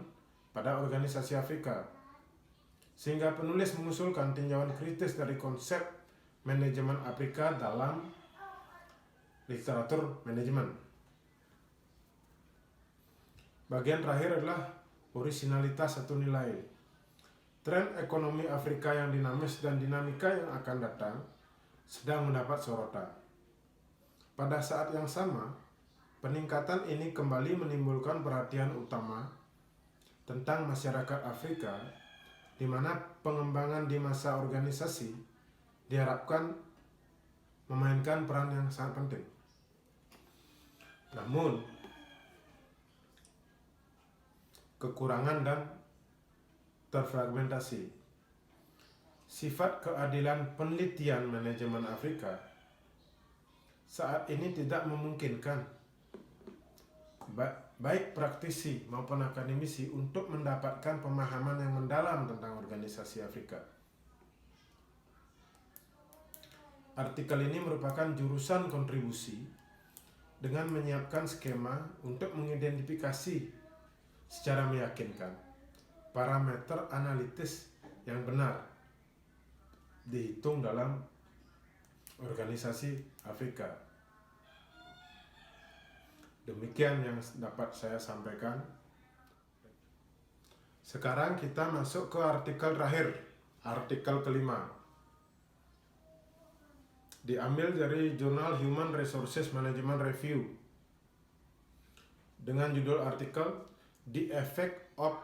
pada organisasi Afrika, sehingga penulis mengusulkan tinjauan kritis dari konsep manajemen Afrika dalam literatur manajemen. Bagian terakhir adalah orisinalitas atau nilai. Tren ekonomi Afrika yang dinamis dan dinamika yang akan datang sedang mendapat sorotan. Pada saat yang sama, peningkatan ini kembali menimbulkan perhatian utama tentang masyarakat Afrika, di mana pengembangan di masa organisasi diharapkan memainkan peran yang sangat penting. Namun, kekurangan dan terfragmentasi. Sifat keadilan penelitian manajemen Afrika saat ini tidak memungkinkan baik praktisi maupun akademisi untuk mendapatkan pemahaman yang mendalam tentang organisasi Afrika. Artikel ini merupakan jurusan kontribusi dengan menyiapkan skema untuk mengidentifikasi secara meyakinkan parameter analitis yang benar dihitung dalam organisasi Afrika. Demikian yang dapat saya sampaikan. Sekarang kita masuk ke artikel terakhir, artikel kelima. Diambil dari jurnal Human Resources Management Review dengan judul artikel The Effect of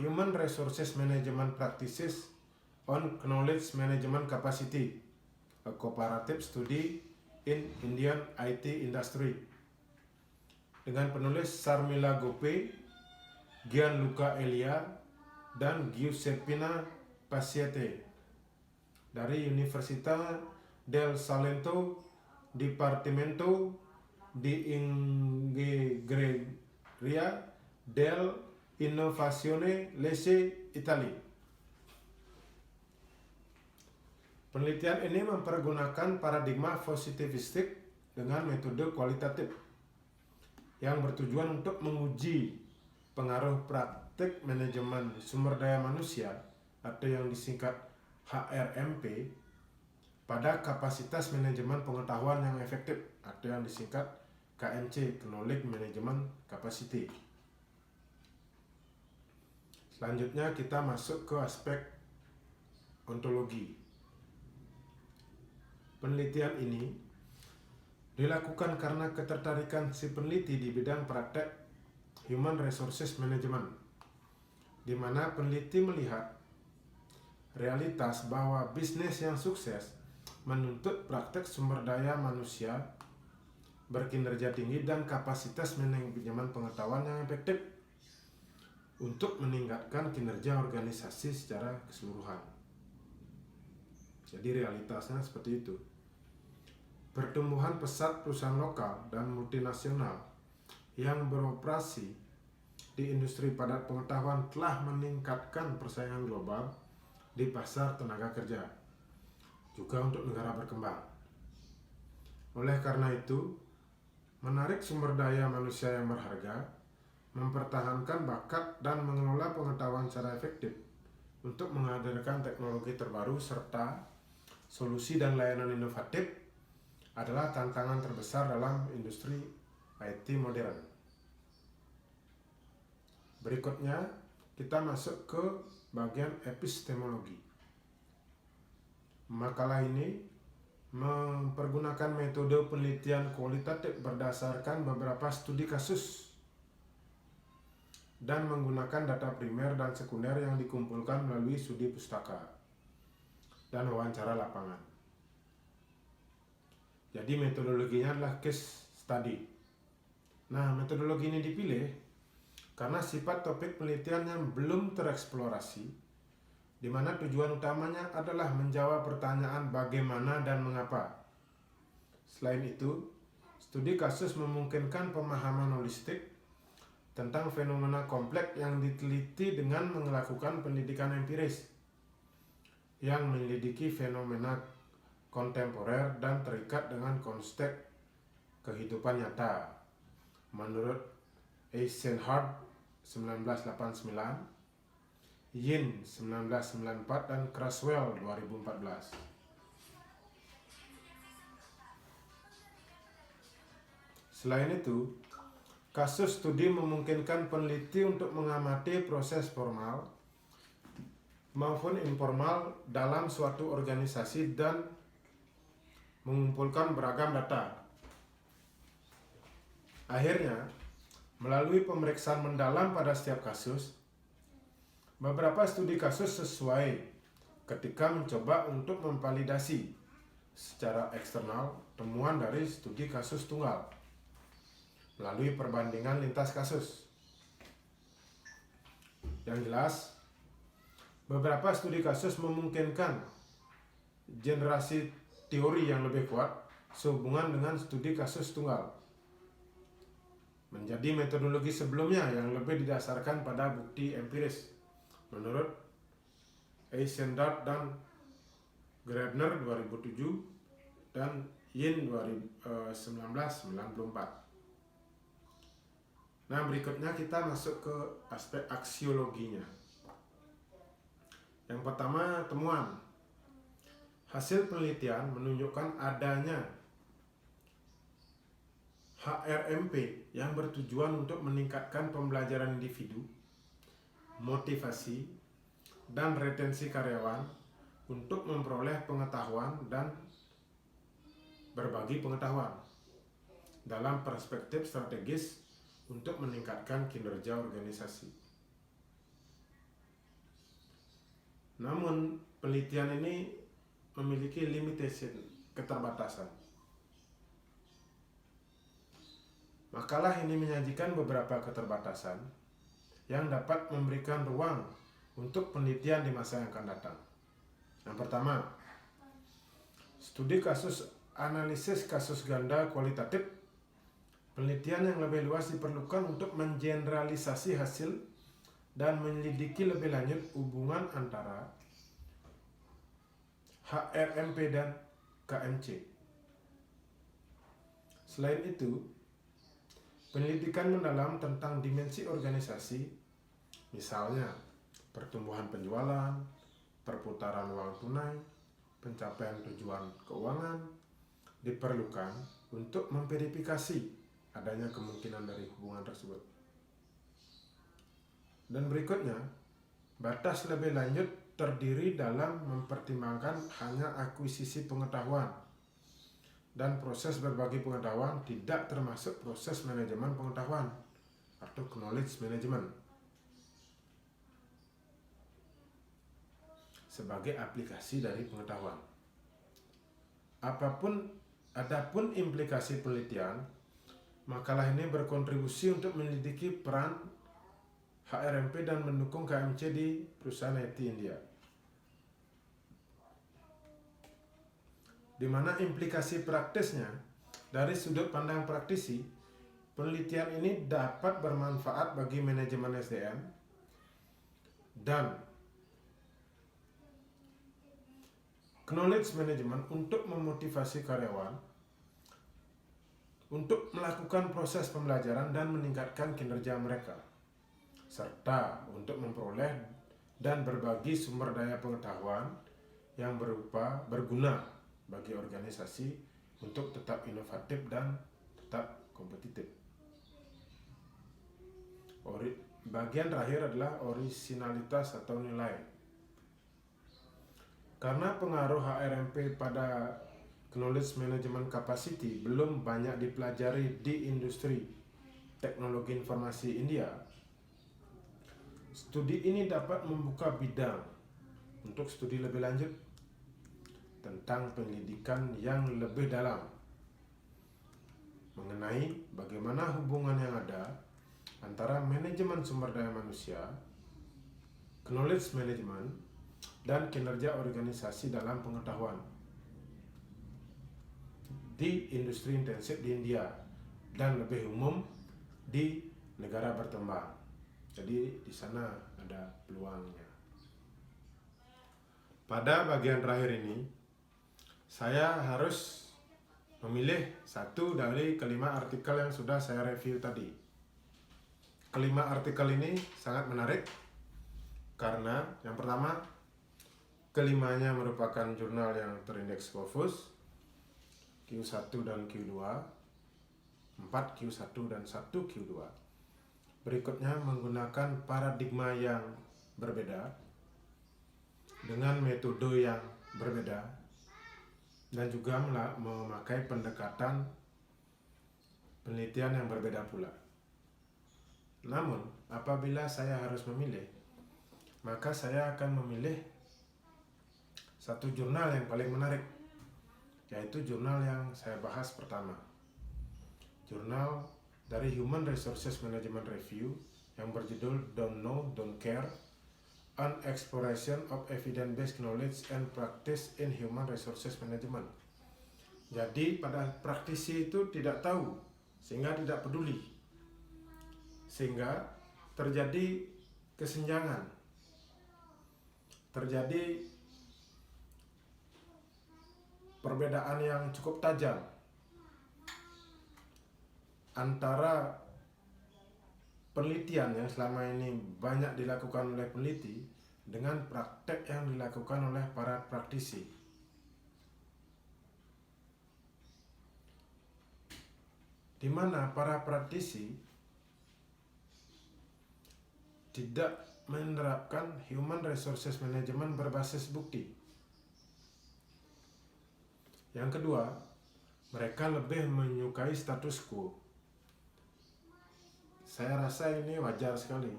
Human Resources Management Practices on Knowledge Management Capacity, a Comparative Study in Indian IT Industry, dengan penulis Sarmila Gope, Gianluca Elia, dan Giuseppina Paciete dari Università del Salento, Dipartimento di Ingegneria dell'Innovazione Lecce, Italia. Penelitian ini mempergunakan paradigma positivistik dengan metode kualitatif yang bertujuan untuk menguji pengaruh praktik manajemen sumber daya manusia atau yang disingkat HRMP pada kapasitas manajemen pengetahuan yang efektif atau yang disingkat KMC, Knowledge Management Capacity. Selanjutnya kita masuk ke aspek ontologi. Penelitian ini dilakukan karena ketertarikan si peneliti di bidang praktek Human Resources Management, di mana peneliti melihat realitas bahwa bisnis yang sukses menuntut praktek sumber daya manusia berkinerja tinggi dan kapasitas manajemen pengetahuan yang efektif untuk meningkatkan kinerja organisasi secara keseluruhan. Jadi realitasnya seperti itu. Pertumbuhan pesat perusahaan lokal dan multinasional yang beroperasi di industri padat pengetahuan telah meningkatkan persaingan global di pasar tenaga kerja, juga untuk negara berkembang. Oleh karena itu, menarik sumber daya manusia yang berharga, mempertahankan bakat dan mengelola pengetahuan secara efektif untuk menghadirkan teknologi terbaru serta solusi dan layanan inovatif adalah tantangan terbesar dalam industri IT modern. Berikutnya, kita masuk ke bagian epistemologi. Makalah ini mempergunakan metode penelitian kualitatif berdasarkan beberapa studi kasus dan menggunakan data primer dan sekunder yang dikumpulkan melalui studi pustaka dan wawancara lapangan. Jadi metodologinya adalah case study. Nah, metodologi ini dipilih karena sifat topik penelitian yang belum tereksplorasi, di mana tujuan utamanya adalah menjawab pertanyaan bagaimana dan mengapa. Selain itu, studi kasus memungkinkan pemahaman holistik tentang fenomena kompleks yang diteliti dengan melakukan pendidikan empiris yang menyelidiki fenomena kontemporer dan terikat dengan konteks kehidupan nyata. Menurut Eisenhardt 1989, Yin 1994, dan Creswell 2014. Selain itu, kasus studi memungkinkan peneliti untuk mengamati proses formal maupun informal dalam suatu organisasi dan mengumpulkan beragam data. Akhirnya, melalui pemeriksaan mendalam pada setiap kasus, beberapa studi kasus sesuai ketika mencoba untuk memvalidasi secara eksternal temuan dari studi kasus tunggal melalui perbandingan lintas kasus. Yang jelas, beberapa studi kasus memungkinkan generasi teori yang lebih kuat sehubungan dengan studi kasus tunggal menjadi metodologi sebelumnya yang lebih didasarkan pada bukti empiris menurut Eisenhardt dan Gardner 2007 dan Yin 1994. Nah, berikutnya kita masuk ke aspek aksiologinya. Yang pertama, temuan. Hasil penelitian menunjukkan adanya HRMP yang bertujuan untuk meningkatkan pembelajaran individu, motivasi, dan retensi karyawan untuk memperoleh pengetahuan dan berbagi pengetahuan dalam perspektif strategis untuk meningkatkan kinerja organisasi. Namun, penelitian ini memiliki limitation, keterbatasan. Makalah ini menyajikan beberapa keterbatasan yang dapat memberikan ruang untuk penelitian di masa yang akan datang. Yang pertama, studi kasus analisis kasus ganda kualitatif. Penelitian yang lebih luas diperlukan untuk mengeneralisasi hasil dan menyelidiki lebih lanjut hubungan antara HRMP dan KMC. Selain itu, penyelidikan mendalam tentang dimensi organisasi, misalnya pertumbuhan penjualan, perputaran uang tunai, pencapaian tujuan keuangan, diperlukan untuk memverifikasi adanya kemungkinan dari hubungan tersebut. Dan berikutnya, batas lebih lanjut terdiri dalam mempertimbangkan hanya akuisisi pengetahuan, dan proses berbagi pengetahuan tidak termasuk proses manajemen pengetahuan atau knowledge management sebagai aplikasi dari pengetahuan. Adapun implikasi penelitian, makalah ini berkontribusi untuk menyelidiki peran HRMP dan mendukung KMC di perusahaan IT India. Di mana implikasi praktisnya, dari sudut pandang praktisi, penelitian ini dapat bermanfaat bagi manajemen SDM dan knowledge management untuk memotivasi karyawan untuk melakukan proses pembelajaran dan meningkatkan kinerja mereka, serta untuk memperoleh dan berbagi sumber daya pengetahuan yang berguna bagi organisasi untuk tetap inovatif dan tetap kompetitif. Bagian terakhir adalah orisinalitas atau nilai. Karena pengaruh HRMP pada knowledge management capacity belum banyak dipelajari di industri teknologi informasi India, studi ini dapat membuka bidang untuk studi lebih lanjut tentang penyelidikan yang lebih dalam mengenai bagaimana hubungan yang ada antara manajemen sumber daya manusia, knowledge management, dan kinerja organisasi dalam pengetahuan di industri intensif di India dan lebih umum di negara berkembang. Jadi di sana ada peluangnya. Pada bagian terakhir ini, saya harus memilih satu dari kelima artikel yang sudah saya review tadi. Kelima artikel ini sangat menarik karena yang pertama, kelimanya merupakan jurnal yang terindeks Scopus, Q1 dan Q2, 4Q1 dan 1Q2. Berikutnya menggunakan paradigma yang berbeda, dengan metode yang berbeda, dan juga memakai pendekatan penelitian yang berbeda pula. Namun, apabila saya harus memilih, maka saya akan memilih satu jurnal yang paling menarik, yaitu jurnal yang saya bahas pertama. Jurnal dari Human Resources Management Review yang berjudul Don't Know, Don't Care, An Exploration of Evidence-Based Knowledge and Practice in Human Resources Management. Jadi pada praktisi itu tidak tahu, sehingga tidak peduli, sehingga terjadi kesenjangan, terjadi perbedaan yang cukup tajam antara penelitian yang selama ini banyak dilakukan oleh peneliti dengan praktek yang dilakukan oleh para praktisi. Di mana para praktisi tidak menerapkan human resources management berbasis bukti. Yang kedua, mereka lebih menyukai status quo. Saya rasa ini wajar sekali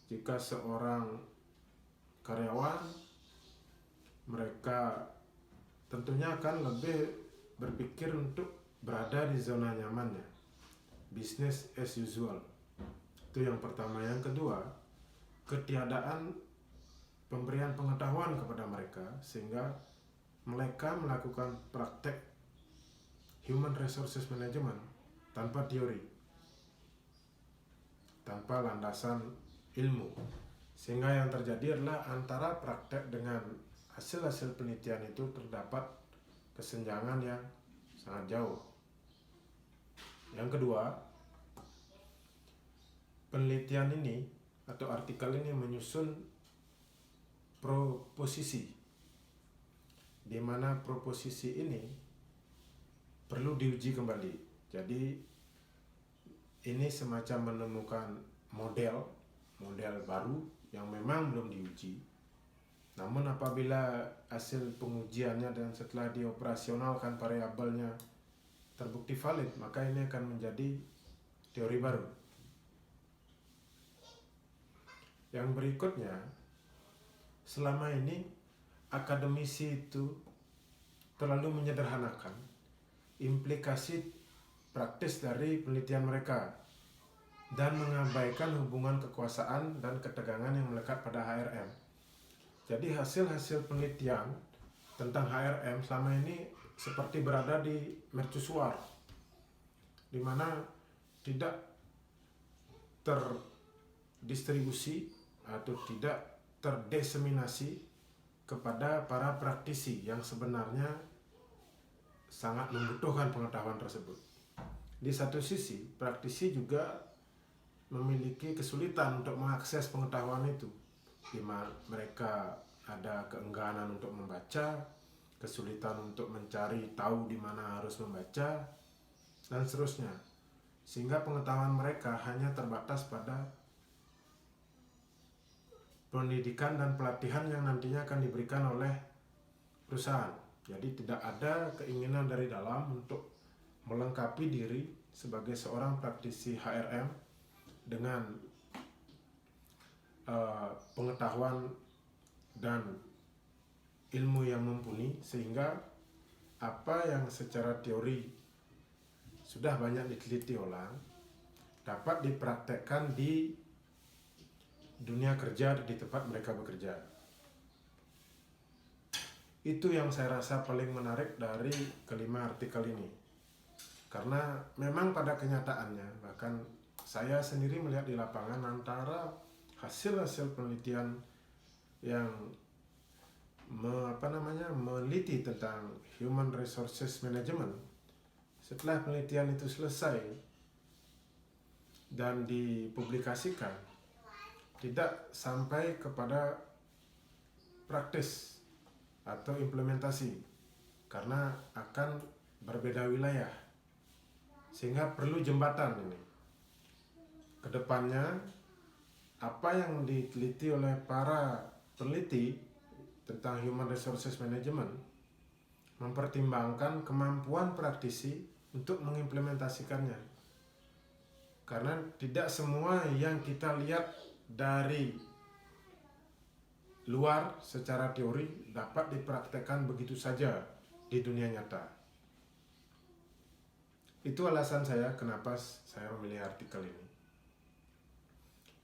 jika seorang karyawan, mereka tentunya akan lebih berpikir untuk berada di zona nyamannya, business as usual. Itu yang pertama. Yang kedua, ketiadaan pemberian pengetahuan kepada mereka sehingga mereka melakukan praktek human resources management tanpa teori, tanpa landasan ilmu, sehingga yang terjadi adalah antara praktek dengan hasil-hasil penelitian itu terdapat kesenjangan yang sangat jauh. Yang kedua, penelitian ini atau artikel ini menyusun proposisi, di mana proposisi ini perlu diuji kembali. Jadi ini semacam menemukan model baru yang memang belum diuji. Namun apabila hasil pengujiannya dan setelah dioperasionalkan variabelnya terbukti valid, maka ini akan menjadi teori baru. Yang berikutnya, selama ini akademisi itu terlalu menyederhanakan implikasi praktis dari penelitian mereka dan mengabaikan hubungan kekuasaan dan ketegangan yang melekat pada HRM. Jadi hasil-hasil penelitian tentang HRM selama ini seperti berada di mercusuar, di mana tidak terdistribusi atau tidak terdiseminasi kepada para praktisi yang sebenarnya sangat membutuhkan pengetahuan tersebut. Di satu sisi, praktisi juga memiliki kesulitan untuk mengakses pengetahuan itu, di mana mereka ada keengganan untuk membaca, kesulitan untuk mencari tahu di mana harus membaca, dan seterusnya. Sehingga pengetahuan mereka hanya terbatas pada pendidikan dan pelatihan yang nantinya akan diberikan oleh perusahaan. Jadi tidak ada keinginan dari dalam untuk melengkapi diri sebagai seorang praktisi HRM dengan pengetahuan dan ilmu yang mumpuni, sehingga apa yang secara teori sudah banyak diteliti orang dapat dipraktekkan di dunia kerja di tempat mereka bekerja. Itu yang saya rasa paling menarik dari kelima artikel ini. Karena memang pada kenyataannya, bahkan saya sendiri melihat di lapangan, antara hasil-hasil penelitian yang meneliti tentang human resources management, setelah penelitian itu selesai dan dipublikasikan, tidak sampai kepada praktis atau implementasi karena akan berbeda wilayah, sehingga perlu jembatan ini. Kedepannya, apa yang diteliti oleh para peneliti tentang human resources management mempertimbangkan kemampuan praktisi untuk mengimplementasikannya. Karena tidak semua yang kita lihat dari luar secara teori dapat dipraktekkan begitu saja di dunia nyata. Itu alasan saya kenapa saya memilih artikel ini.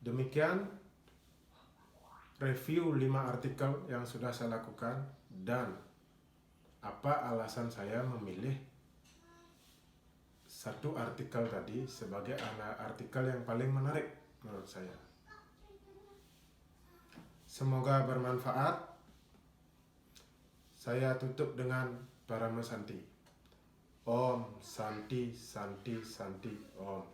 Demikian review 5 artikel yang sudah saya lakukan dan apa alasan saya memilih satu artikel tadi sebagai artikel yang paling menarik menurut saya. Semoga bermanfaat. Saya tutup dengan Parama Santi. Om Santi Santi Santi Om.